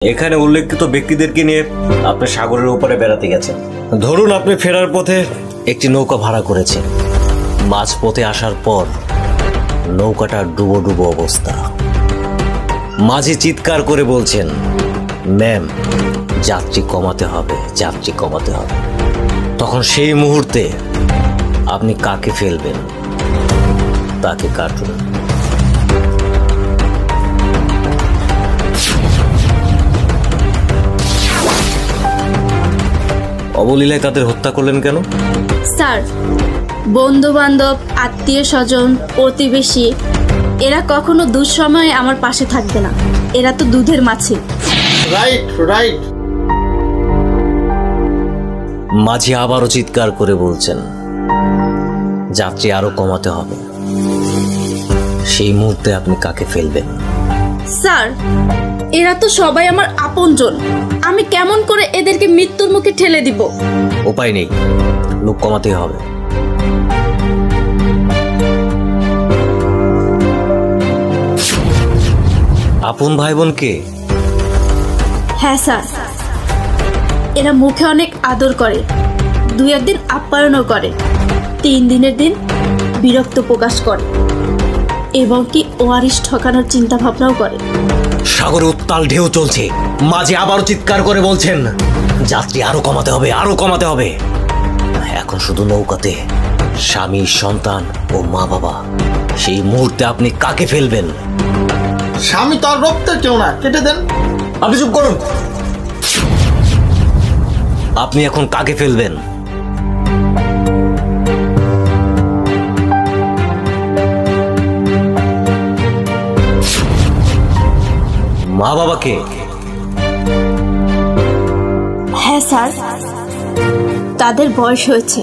এখানে উল্লেখিত ব্যক্তিদেরকে নিয়ে আপনি সাগরের উপরে বেড়াতে গেছেন। ধরুন আপনি ফেরার পথে একটি নৌকা ভাড়া করেছেন। মাঝপথে আসার পর নৌকাটা ডুবো ডুবো অবস্থা। মাঝি চিৎকার করে বলছেন, ম্যাম যাত্রী কমাতে হবে, যাত্রী কমাতে হবে। তখন সেই মুহূর্তে আপনি কাকে ফেলবেন? তাকে কাটুন। অবলীলায় তাদের হত্যা করলেন কেন? স্যার, বন্ধু বান্ধব, আত্মীয় স্বজন, প্রতিবেশী এরা কখনো দুঃসময়ে আমার পাশে থাকবে না। এরা তো দুধের মাছি। Right right. মাঝি আবারও চিৎকার করে বলছেন, যাত্রী আরো কমাতে হবে। সেই মুহূর্তে আপনি কাকে ফেলবেন? স্যার, এরা তো সবাই আমার আপনজন। আমি কেমন করে এদেরকে মৃত্যুর মুখে ঠেলে দিব? উপায় নেই, লোক কমাতেই হবে। আপন ভাই বোন কে? হ্যাঁ স্যার, এরা মুখে অনেক আদর করে, দুই একদিন আপ্যায়নও করে, 3 দিনের দিন বিরক্ত প্রকাশ করে এবং কি ওয়ারিশ ঠকানোর চিন্তা ভাবনাও করে। সাগরে উত্তাল ঢেউ চলছে। মাঝে আবারও চিৎকার করে বলছেন, যাত্রী আরো কমাতে হবে, আরো কমাতে হবে। এখন শুধু নৌকাতে স্বামী, সন্তান ও মা বাবা। সেই মুহূর্তে আপনি কাকে ফেলবেন? স্বামী তো আর রক্তের কেউ না, কেটে দেন। আপনি চুপ করুন। আপনি এখন কাকে ফেলবেন? মা বাবাকে? হ্যাঁ স্যার, তাদের বয়স হয়েছে,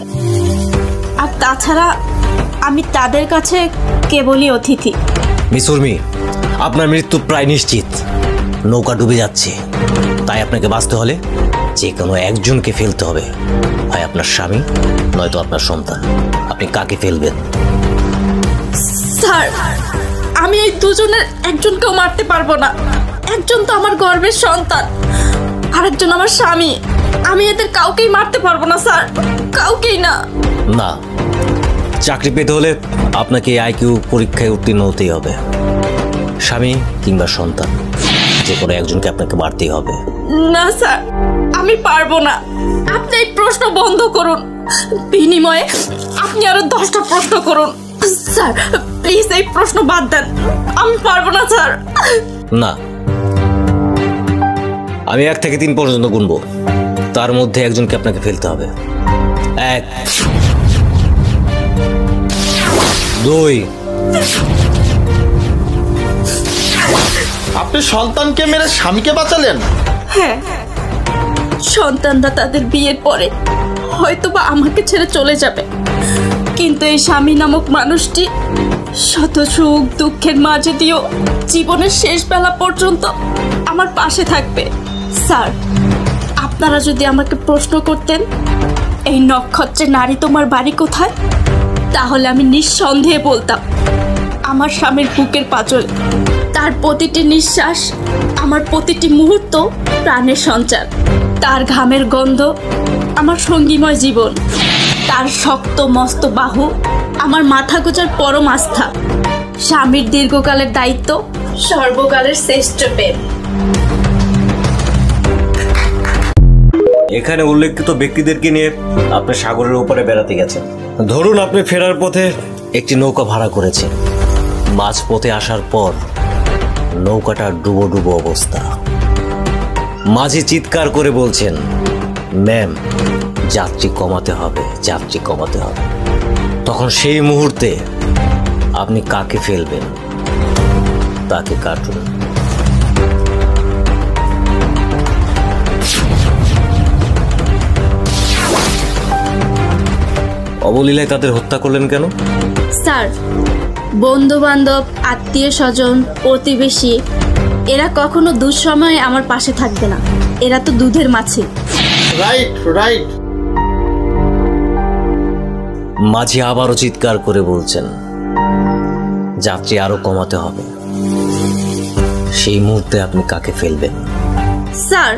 আর তাছাড়া আমি তাদের কাছে কেবলই অতিথি। মিস উর্মি, আপনার মৃত্যু প্রায় নিশ্চিত। নৌকা ডুবে যাচ্ছে, তাই আপনাকে বাঁচতে হলে যে কোনো একজনকে ফেলতে হবে। হয় আপনার স্বামী, নয়তো আপনার সন্তান। আপনি কাকে ফেলবেন? স্যার, আমি এই দুজনের একজনকেও মারতে পারবো না। একজন তো আমার গর্ভের সন্তান, আরেকজন আমার স্বামী। আমি এদের কাউকেই মারতে পারবো না স্যার, কাউকেই না। না, চাকরি পেতে হলে আপনাকে আইকিউ পরীক্ষায় উত্তীর্ণ হতেই হবে। স্বামী কিংবা সন্তান, যে কোনো একজনকে আপনাকে মারতেই হবে। না স্যার, আমি পারবো না। আপনি এই প্রশ্ন বন্ধ করুন, বিনিময়ে আপনি আরো 10টা প্রশ্ন করুন। স্যার প্লিজ এই প্রশ্ন বাদ দেন, আমি পারবো না স্যার। না, আমি 1 থেকে 3 পর্যন্ত গুনবো, তার মধ্যে একজনকে আপনাকে ফেলতে হবে। 1, 2। আপনি সন্তানকে মেরে স্বামীকে বাঁচালেন? হ্যাঁ, সন্তানরা তাদের বিয়ের পরে হয়তোবা আমাকে ছেড়ে চলে যাবে, কিন্তু এই স্বামী নামক মানুষটি শত সুখ দুঃখের মাঝে দিয়েও জীবনের শেষ বেলা পর্যন্ত আমার পাশে থাকবে। স্যার, আপনারা যদি আমাকে প্রশ্ন করতেন, এই নক্ষত্রের নারী তোমার বাড়ি কোথায়, তাহলে আমি নিঃসন্দেহে বলতাম আমার স্বামীর বুকের পাঁজরে। তার প্রতিটি নিঃশ্বাস, আমার প্রতিটি মুহূর্ত প্রাণের সঞ্চার। তার ঘামের গন্ধ আমার সঙ্গীময় জীবন। তার শক্ত মস্ত বাহু আমার মাথা গোজার পরম আস্থা। স্বামীর দীর্ঘকালের দায়িত্ব সর্বকালের শ্রেষ্ঠ প্রেম। এখানে উল্লেখিত ব্যক্তিদেরকে নিয়ে আপনি সাগরের উপরে বেড়াতে গেছেন। ধরুন আপনি ফেরার পথে একটি নৌকা ভাড়া করেছেন। মাঝপথে আসার পর নৌকাটা ডুবো ডুবো অবস্থা। মাঝি চিৎকার করে বলছেন, ম্যাম যাত্রী কমাতে হবে, যাত্রী কমাতে হবে। তখন সেই মুহূর্তে আপনি কাকে ফেলবেন? তাকে কাটুন। অবলীলায় তাদের হত্যা করলেন কেন? স্যার, বন্ধু বান্ধব, আত্মীয় স্বজন, প্রতিবেশী এরা কখনো দুঃসময়ে আমার পাশে থাকবে না। এরা তো দুধের মাছি। Right right. মাঝি আবারও চিৎকার করে বলছেন, যাত্রী আরো কমাতে হবে। সেই মুহূর্তে আপনি কাকে ফেলবেন? স্যার,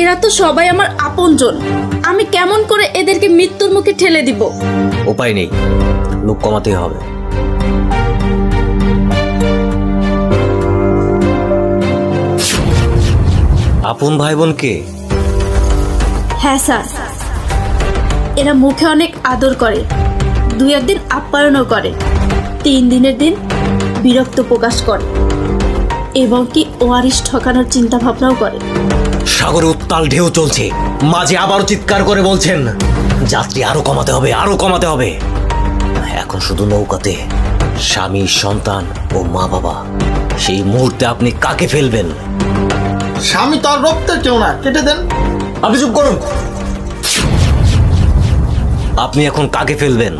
এরা তো সবাই আমার আপনজন। আমি কেমন করে এদেরকে মৃত্যুর মুখে ঠেলে দিব? উপায় নেই, লোক কমাতেই হবে। আপন ভাই বোনকে হ্যাঁ স্যার, এরা মুখে অনেক আদর করে, 2-1 দিন আপ্যায়নও করে, 3 দিনের দিন বিরক্ত প্রকাশ করে এবং কি ওয়ারিশ ঠকানোর চিন্তা ভাবনাও করে। সাগরে উত্তাল ঢেউ চলছে, মাঝে আবারও চিৎকার করে বলছেন যাত্রী আরো কমাতে হবে, আরো কমাতে হবে। এখন শুধু নৌকাতে স্বামী, সন্তান ও মা বাবা। সেই মুহূর্তে আপনি কাকে ফেলবেন? স্বামী তো আর রক্তের কেউ না, কেটে দেন। আপনি চুপ করুন। আপনি এখন কাকে ফেলবেন?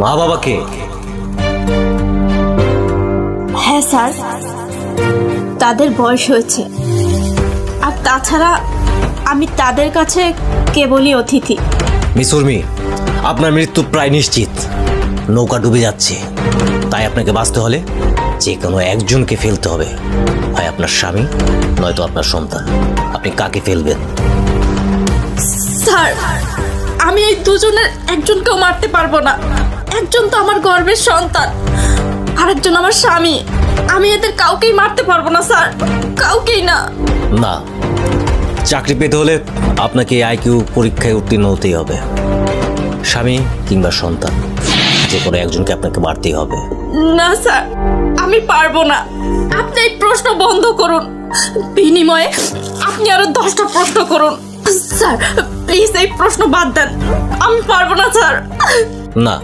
মা বাবাকে? হ্যাঁ স্যার, তাদের বয়স হয়েছে, আর তাছাড়া আমি তাদের কাছে কেবলই অতিথি। মিস উর্মি, আপনার মৃত্যু প্রায় নিশ্চিত। নৌকা ডুবে যাচ্ছে, তাই আপনাকে বাঁচতে হলে যে কোনো একজনকে ফেলতে হবে, হয় আপনার স্বামী নয়তো আপনার সন্তান। আপনি কাকে ফেলবেন? স্যার, আমি এই দুজনের একজনকেও মারতে পারবো না। একজন তো আমার গর্ভের সন্তান, আরেকজন আমার স্বামী। আমি এদের কাউকেই মারতে পারবো না স্যার, কাউকেই না। না, চাকরি পেতে হলে আপনাকে আইকিউ পরীক্ষায় উত্তীর্ণ হতেই হবে। স্বামী কিংবা সন্তান, যে কোনো একজনকে আপনাকে মারতেই হবে। না স্যার, আমি পারবো না। আপনি এই প্রশ্ন বন্ধ করুন, বিনিময়ে আপনি আরো 10টা প্রশ্ন করুন। স্যার প্লিজ এই প্রশ্ন বাদ দেন, আমি পারবো না স্যার। না,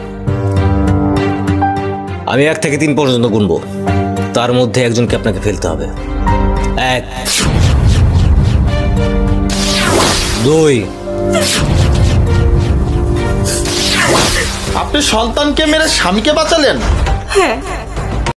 আমি 1 থেকে 3 পর্যন্ত গুনবো, তার মধ্যে একজনকে আপনাকে ফেলতে হবে। 1, 2। আপনি সন্তানকে মেরে স্বামীকে বাঁচালেন? হ্যাঁ